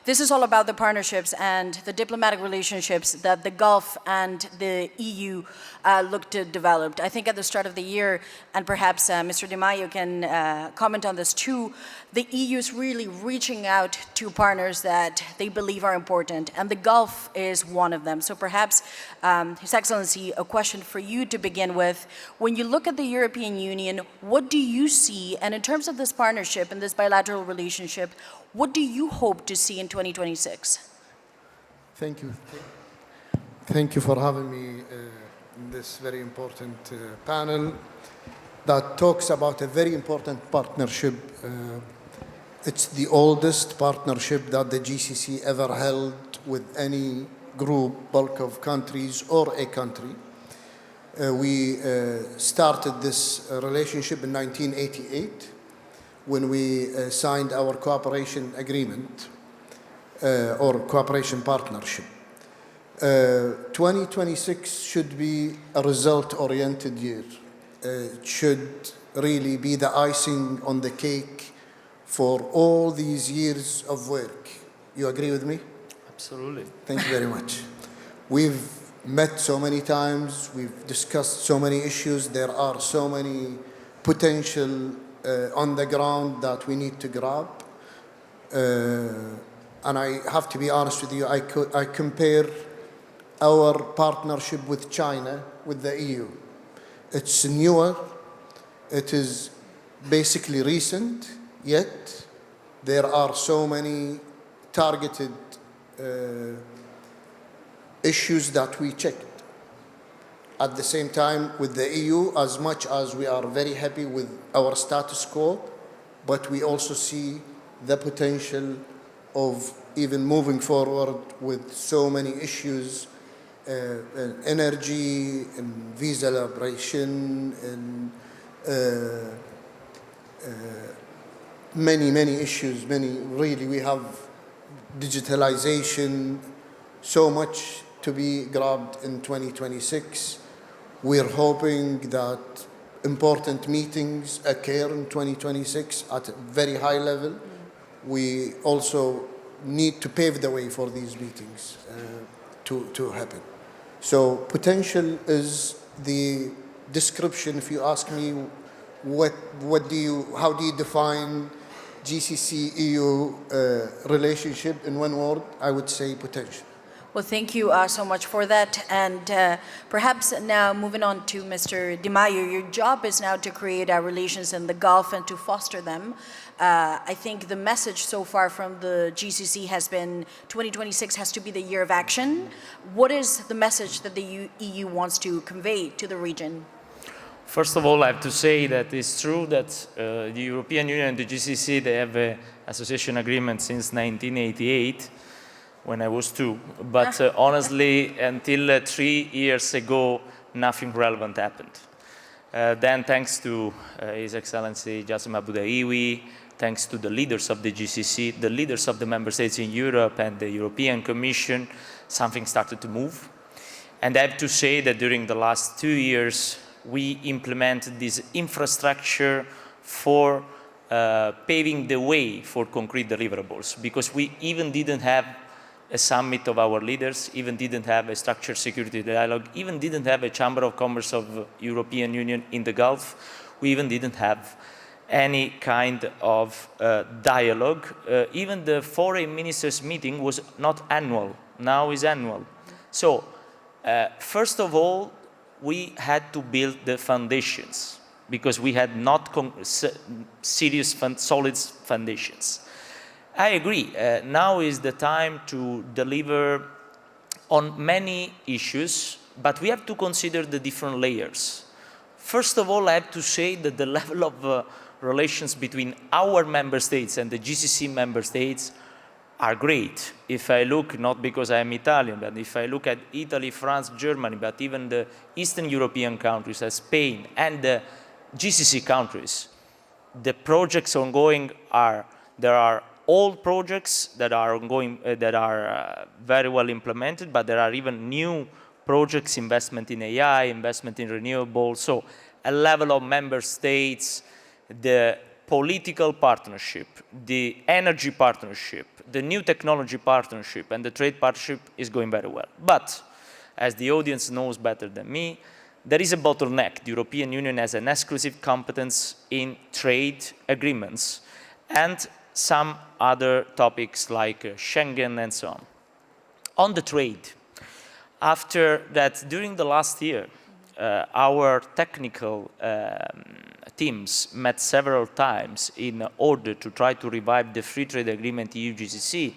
This is all about the partnerships and the diplomatic relationships that the Gulf and the EU look to develop. I think at the start of the year, and perhaps Mr. Di Maio can comment on this too, the EU is really reaching out to partners that they believe are important, and the Gulf is one of them. So perhaps, His Excellency, a question for you to begin with. When you look at the European Union, what do you see, and in terms of this partnership and this bilateral relationship, what do you hope to see in 2026? Thank you. Thank you for having me in this very important panel that talks about a very important partnership. It's the oldest partnership that the GCC ever held with any group, bulk of countries, or a country. We started this relationship in 1988 when we signed our cooperation agreement or cooperation partnership. 2026 should be a result-oriented year. It should really be the icing on the cake for all these years of work. You agree with me? Absolutely. Thank you very much. We've met so many times, we've discussed so many issues, there are so many potential on the ground that we need to grab. And I have to be honest with you, I compare our partnership with China with the EU. It's newer, it is basically recent, yet there are so many targeted issues that we checked. At the same time, with the EU, as much as we are very happy with our status quo, but we also see the potential of even moving forward with so many issues, energy, and visa liberation, and many issues, really, we have digitalization, so much to be grabbed in 2026. We're hoping that important meetings occur in 2026 at a very high level. We also need to pave the way for these meetings to happen. So potential is the description. If you ask me, how do you define GCC-EU relationship in one word, I would say potential. Well, thank you so much for that. And perhaps now moving on to Mr. Di Maio, your job is now to create relations in the Gulf and to foster them. I think the message so far from the GCC has been 2026 has to be the year of action. What is the message that the EU wants to convey to the region? First of all, I have to say that it's true that the European Union and the GCC, they have an association agreement since 1988. When I was 2, but honestly, until 3 years ago, nothing relevant happened. Then, thanks to His Excellency Jasem Budaiwi, thanks to the leaders of the GCC, the leaders of the member states in Europe and the European Commission, something started to move. And I have to say that during the last 2 years, we implemented this infrastructure for paving the way for concrete deliverables, because we even didn't have a summit of our leaders, even didn't have a structured security dialogue, even didn't have a Chamber of Commerce of European Union in the Gulf. We even didn't have any kind of dialogue. Even the foreign ministers meeting was not annual, now is annual. So, first of all, we had to build the foundations because we had not serious, solid foundations. I agree. Now is the time to deliver on many issues, but we have to consider the different layers. First of all, I have to say that the level of relations between our member states and the GCC member states are great. If I look, not because I am Italian, but if I look at Italy, France, Germany, but even the Eastern European countries, as Spain, and the GCC countries, the projects ongoing there are old projects that are ongoing, that are very well implemented, but there are even new projects, investment in AI, investment in renewables. So a level of member states, the political partnership, the energy partnership, the new technology partnership, and the trade partnership is going very well. But, as the audience knows better than me, there is a bottleneck. The European Union has an exclusive competence in trade agreements and some other topics like Schengen and so on. On the trade, after that, during the last year, our technical teams met several times in order to try to revive the free trade agreement EU-GCC.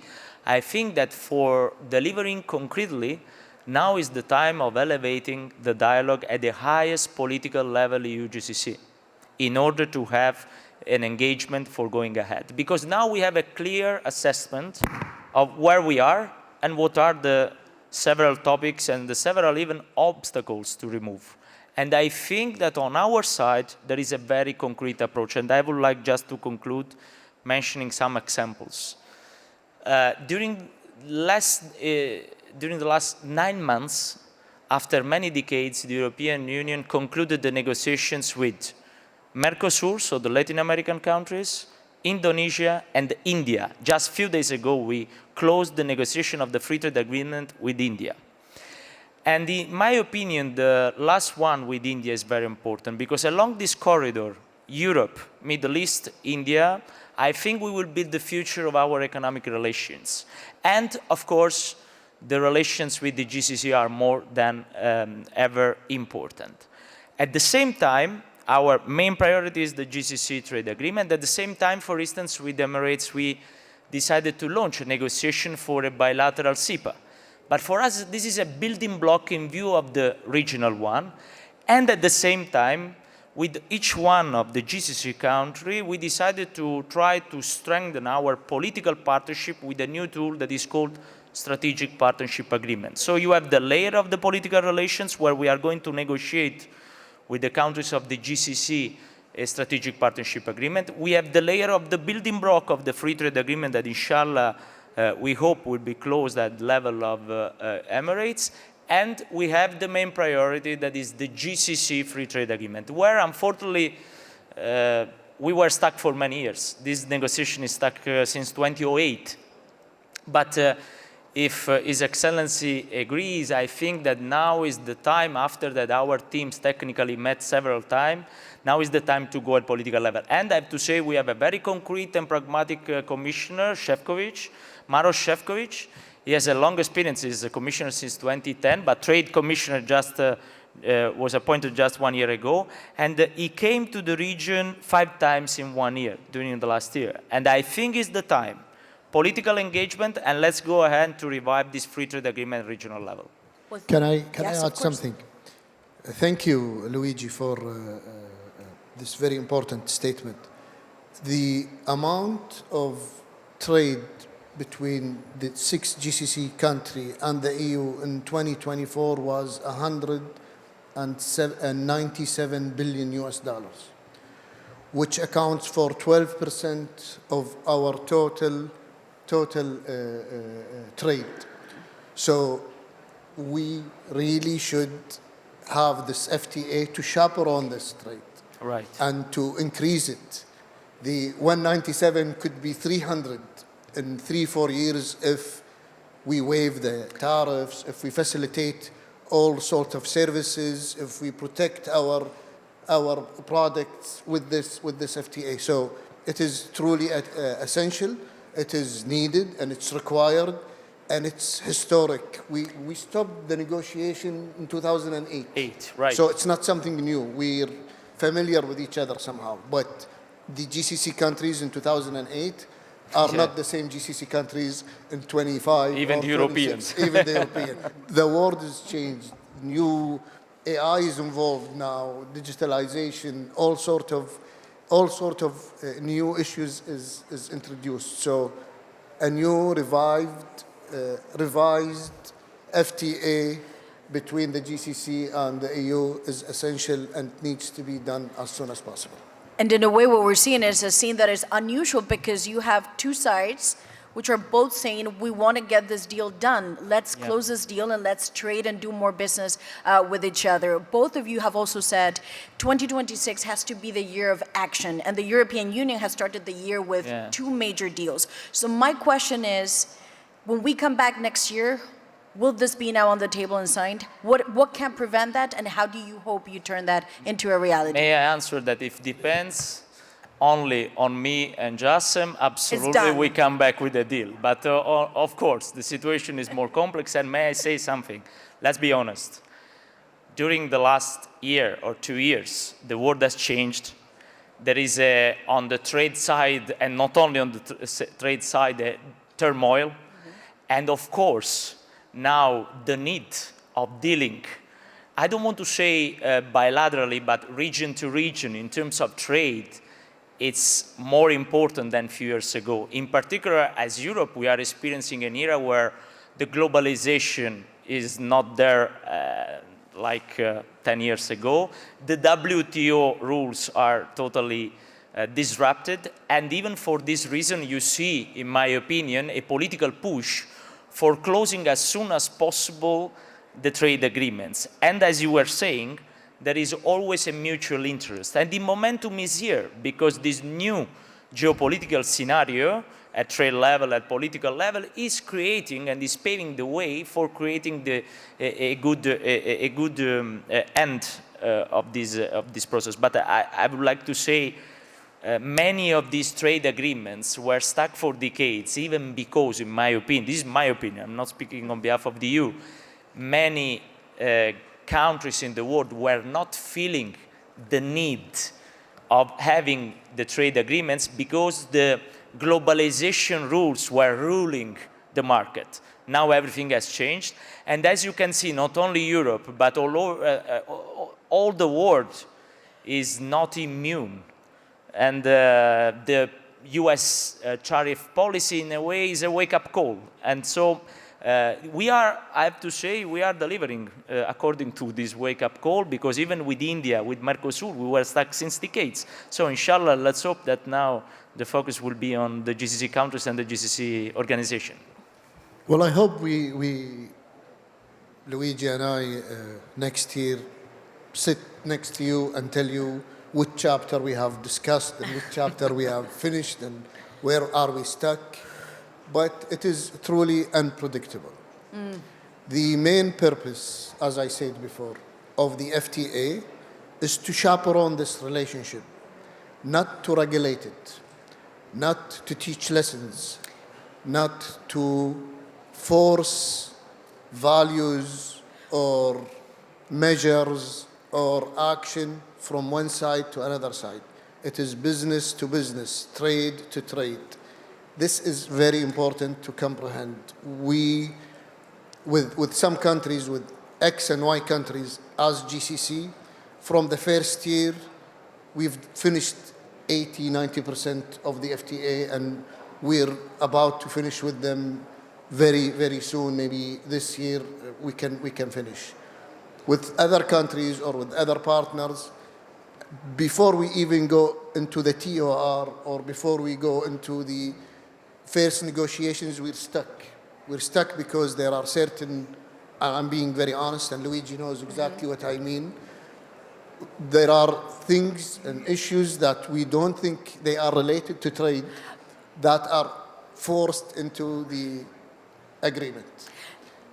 I think that for delivering concretely, now is the time of elevating the dialogue at the highest political level EU-GCC in order to have an engagement for going ahead. Because now we have a clear assessment of where we are and what are the several topics and the several even obstacles to remove. And I think that on our side, there is a very concrete approach. And I would like just to conclude mentioning some examples. During the last 9 months, after many decades, the European Union concluded the negotiations with Mercosur, so the Latin American countries, Indonesia, and India. Just a few days ago, we closed the negotiation of the free trade agreement with India. And in my opinion, the last one with India is very important because along this corridor, Europe, Middle East, India, I think we will build the future of our economic relations. And of course, the relations with the GCC are more than ever important. At the same time, our main priority is the GCC trade agreement. At the same time, for instance, with the Emirates, we decided to launch a negotiation for a bilateral CEPA. But for us, this is a building block in view of the regional one. And at the same time, with each one of the GCC country, we decided to try to strengthen our political partnership with a new tool that is called Strategic Partnership Agreement. So you have the layer of the political relations where we are going to negotiate with the countries of the GCC a strategic partnership agreement. We have the layer of the building block of the free trade agreement that inshallah we hope will be closed at the level of Emirates. And we have the main priority that is the GCC free trade agreement, where unfortunately we were stuck for many years. This negotiation is stuck since 2008. But if His Excellency agrees, I think that now is the time, after that our teams technically met several times, now is the time to go at political level. And I have to say we have a very concrete and pragmatic commissioner, Šefčovič, Maroš Šefčovič. He has a long experience, he's a commissioner since 2010, but trade commissioner just was appointed just 1 year ago. And he came to the region 5 times in 1 year, during the last year. And I think it's the time. Political engagement, and let's go ahead to revive this free trade agreement at regional level. Well, Can I yes, add something? Thank you, Luigi, for this very important statement. The amount of trade between the 6 GCC countries and the EU in 2024 was 197 billion US dollars, which accounts for 12% of our total trade. So we really should have this FTA to chaperone this trade, Right. and to increase it. The 197 could be 300 in 3-4 years if we waive the tariffs, if we facilitate all sorts of services, if we protect our products with this FTA. So it is truly essential, it is needed, and it's required, and it's historic. We stopped the negotiation in 2008. Right. So it's not something new. We're familiar with each other somehow. But the GCC countries in 2008 are not the same GCC countries in 25. Even or the Europeans. 26. Even the European. The world has changed. New AI is involved now, digitalization, all sort of new issues is introduced. So a new revised FTA between the GCC and the EU is essential and needs to be done as soon as possible. And in a way, what we're seeing is a scene that is unusual because you have 2 sides which are both saying we want to get this deal done. Let's close this deal and let's trade and do more business with each other. Both of you have also said 2026 has to be the year of action, and the European Union has started the year with 2 major deals. So my question is, when we come back next year, will this be now on the table and signed? What can prevent that, and how do you hope you turn that into a reality? May I answer that if depends only on me and Jasem, absolutely we come back with a deal. But of course, the situation is more complex, and may I say something? Let's be honest. During the last year or 2 years, the world has changed. There is on the trade side, and not only on the trade side, a turmoil. And of course, now the need of dealing, I don't want to say bilaterally, but region to region in terms of trade, it's more important than a few years ago. In particular, as Europe, we are experiencing an era where the globalization is not there like 10 years ago. The WTO rules are totally disrupted. And even for this reason, you see, in my opinion, a political push for closing as soon as possible the trade agreements. And as you were saying, there is always a mutual interest. And the momentum is here because this new geopolitical scenario at trade level, at political level, is creating and is paving the way for creating a good end of this process. But I would like to say many of these trade agreements were stuck for decades, even because, in my opinion, this is my opinion, I'm not speaking on behalf of the EU, many countries in the world were not feeling the need of having the trade agreements because the globalization rules were ruling the market. Now everything has changed, and as you can see, not only Europe, but all the world is not immune. And the US tariff policy, in a way, is a wake-up call. And so we are, I have to say, we are delivering according to this wake-up call, because even with India, with Mercosur, we were stuck since decades. So inshallah, let's hope that now the focus will be on the GCC countries and the GCC organization. Well, I hope we Luigi and I, next year, sit next to you and tell you which chapter we have discussed and which chapter we have finished and where are we stuck. But it is truly unpredictable. The main purpose, as I said before, of the FTA is to chaperone this relationship, not to regulate it, not to teach lessons, not to force values or measures or action from one side to another side. It is business to business, trade to trade. This is very important to comprehend. We, with some countries, with X and Y countries as GCC, from the first year, we've finished 80–90% of the FTA, and we're about to finish with them very, very soon. Maybe this year we can finish. With other countries or with other partners, before we even go into the TOR or before we go into the first negotiations, we're stuck. We're stuck because there are certain, I'm being very honest, and Luigi knows exactly what I mean. There are things and issues that we don't think they are related to trade that are forced into the agreement.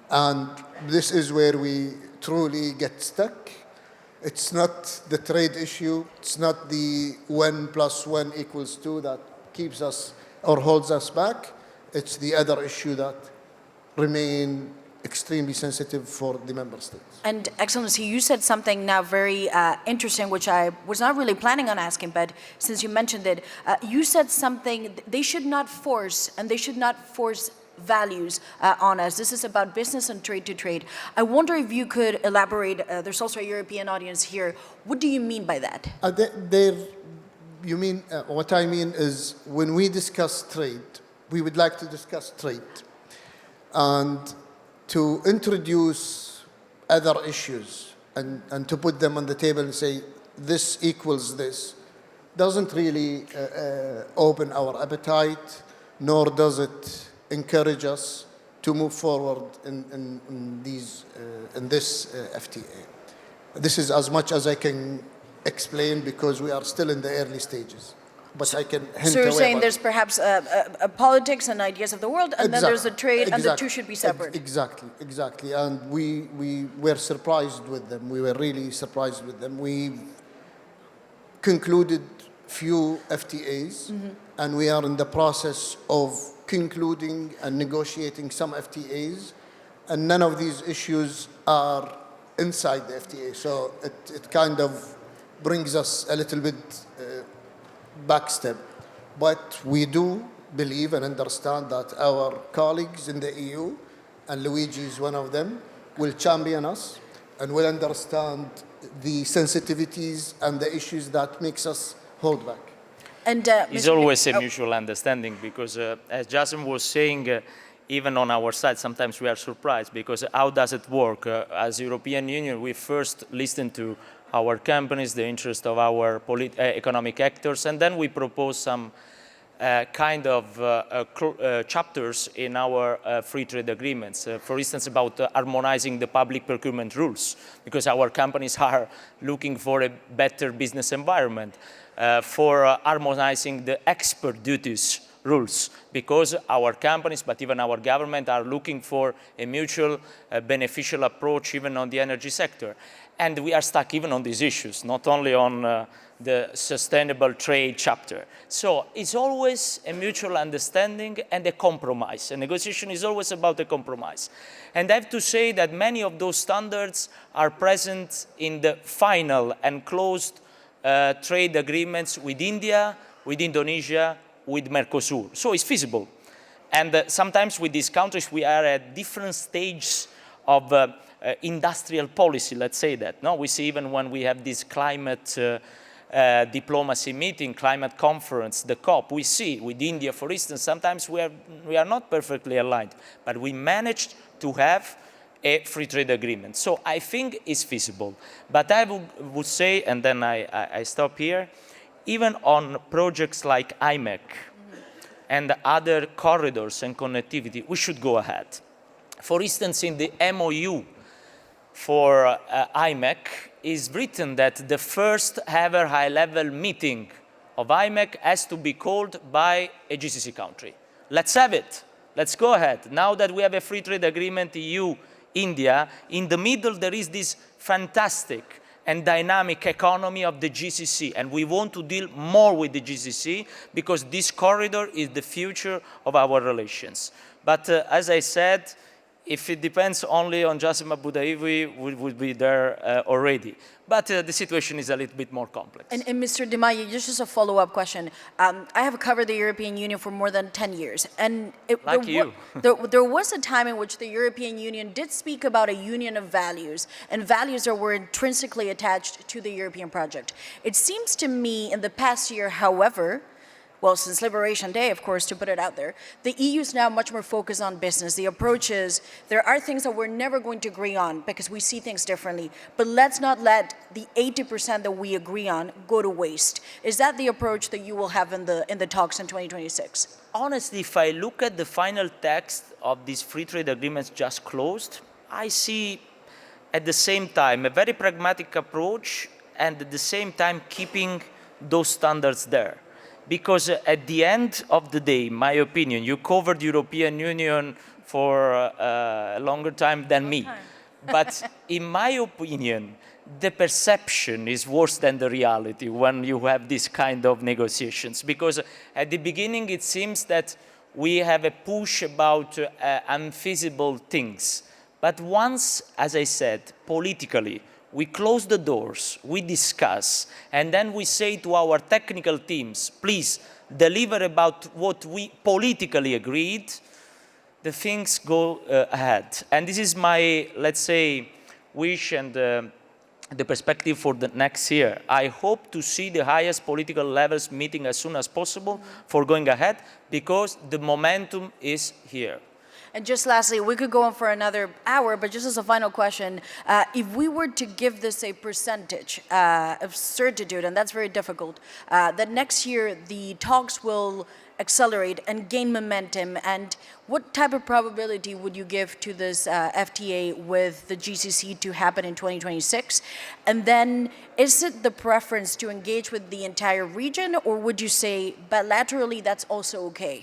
And this is where we truly get stuck. It's not the trade issue. It's not the 1 + 1 = 2 that keeps us or holds us back. It's the other issue that remain extremely sensitive for the member states. And Excellency, you said something now very interesting, which I was not really planning on asking, but since you mentioned it, you said something, they should not force, and they should not force values on us. This is about business and trade to trade. I wonder if you could elaborate, there's also a European audience here, what do you mean by that? You mean, what I mean is when we discuss trade, we would like to discuss trade and to introduce other issues and to put them on the table and say this equals this doesn't really open our appetite, nor does it encourage us to move forward in this FTA. This is as much as I can explain because we are still in the early stages. But I can hint So you're away saying about- there's perhaps politics and ideas of the world, and then there's the trade, and the two should be separate. Exactly. And we were surprised with them. We were really surprised with them. We concluded few FTAs, and we are in the process of concluding and negotiating some FTAs, and none of these issues are inside the FTA. So it kind of brings us a little bit backstep. But we do believe and understand that our colleagues in the EU, and Luigi is one of them, will champion us and will understand the sensitivities and the issues that makes us hold back. And It's Mr. always a mutual understanding because, as Jasem was saying, even on our side, sometimes we are surprised because how does it work? As European Union, we first listen to our companies, the interest of our economic actors, and then we propose some kind of chapters in our free trade agreements. For instance, about harmonizing the public procurement rules, because our companies are looking for a better business environment, for harmonizing the export duties rules, because our companies, but even our government, are looking for a mutual beneficial approach even on the energy sector. And we are stuck even on these issues, not only on the sustainable trade chapter. So it's always a mutual understanding and a compromise. A negotiation is always about a compromise. And I have to say that many of those standards are present in the final and closed trade agreements with India, with Indonesia, with Mercosur. So it's feasible. And sometimes with these countries, we are at different stages of industrial policy, let's say that. No, we see even when we have this climate diplomacy meeting, climate conference, the COP, we see with India, for instance, sometimes we are not perfectly aligned, but we managed to have a free trade agreement. So I think it's feasible. But I would say, and then I stop here, even on projects like IMEC and other corridors and connectivity, we should go ahead. For instance, in the MOU for IMEC is written that the first ever high-level meeting of IMEC has to be called by a GCC country. Let's have it. Let's go ahead. Now that we have a free trade agreement, EU, India, in the middle there is this fantastic and dynamic economy of the GCC, and we want to deal more with the GCC because this corridor is the future of our relations. But as I said, if it depends only on Jasem Budaiwi, we would be there already. But the situation is a little bit more complex. And Mr. Di Maio, just a follow-up question. I have covered the European Union for more than 10 years. And there was a time in which the European Union did speak about a union of values, and values that were intrinsically attached to the European project. It seems to me in the past year, however, well, since Liberation Day, of course, to put it out there, the EU is now much more focused on business. The approach is, there are things that we're never going to agree on because we see things differently, but let's not let the 80% that we agree on go to waste. Is that the approach that you will have in the talks in 2026? Honestly, if I look at the final text of these free trade agreements just closed, I see at the same time a very pragmatic approach and at the same time keeping those standards there. Because at the end of the day, in my opinion, you covered the European Union for a longer time than me. But in my opinion, the perception is worse than the reality when you have this kind of negotiations. Because at the beginning, it seems that we have a push about unfeasible things. But once, as I said, politically, we close the doors, we discuss, and then we say to our technical teams, please deliver about what we politically agreed, the things go ahead. And this is my, let's say, wish and the perspective for the next year. I hope to see the highest political levels meeting as soon as possible for going ahead, because the momentum is here. And just lastly, we could go on for another hour, but just as a final question, if we were to give this a percentage of certitude, and that's very difficult, that next year the talks will accelerate and gain momentum? And what type of probability would you give to this FTA with the GCC to happen in 2026? And then is it the preference to engage with the entire region, or would you say bilaterally that's also okay?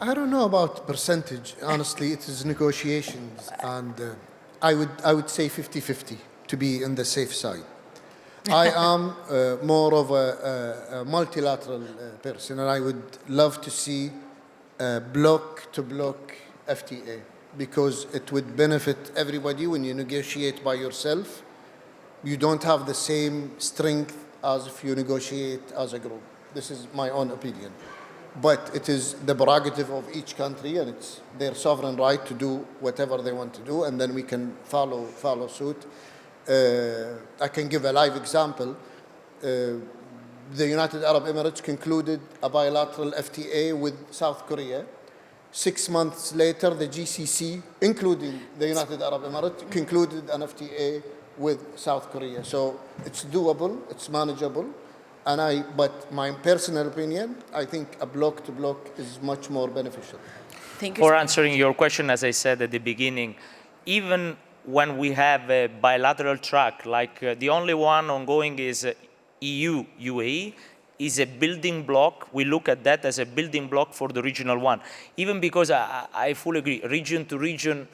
I don't know about percentage. Honestly, it is negotiations, and I would say 50-50 to be on the safe side. I am more of a multilateral person, and I would love to see a bloc-to-bloc FTA because it would benefit everybody. When you negotiate by yourself, you don't have the same strength as if you negotiate as a group. This is my own opinion. But it is the prerogative of each country, and it's their sovereign right to do whatever they want to do, and then we can follow suit. I can give a live example. The United Arab Emirates concluded a bilateral FTA with South Korea. 6 months later, the GCC, including the United Arab Emirates, concluded an FTA with South Korea. So it's doable, it's manageable. But my personal opinion, I think a bloc-to-bloc is much more beneficial. Thank you. For answering your question, as I said at the beginning, even when we have a bilateral track, like the only one ongoing is EU-UAE, is a building block. We look at that as a building block for the regional one. Even because I fully agree, region to region,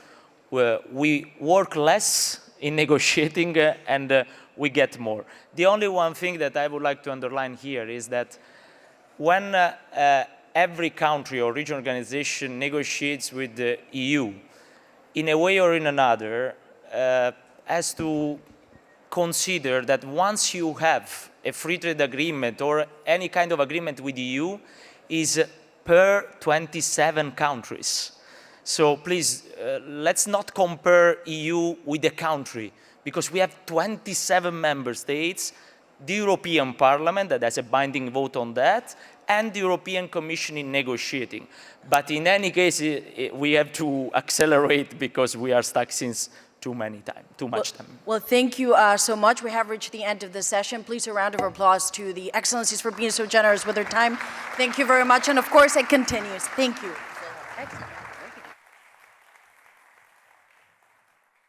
we work less in negotiating and we get more. The only one thing that I would like to underline here is that when every country or regional organization negotiates with the EU, in a way or in another, has to consider that once you have a free trade agreement or any kind of agreement with the EU, is per 27 countries. So please, let's not compare EU with a country, because we have 27 member states, the European Parliament that has a binding vote on that, and the European Commission in negotiating. But in any case, we have to accelerate because we are stuck since too much time. Well, thank you so much. We have reached the end of this session. Please, a round of applause to the Excellencies for being so generous with their time. Thank you very much. And of course, it continues. Thank you. Excellent.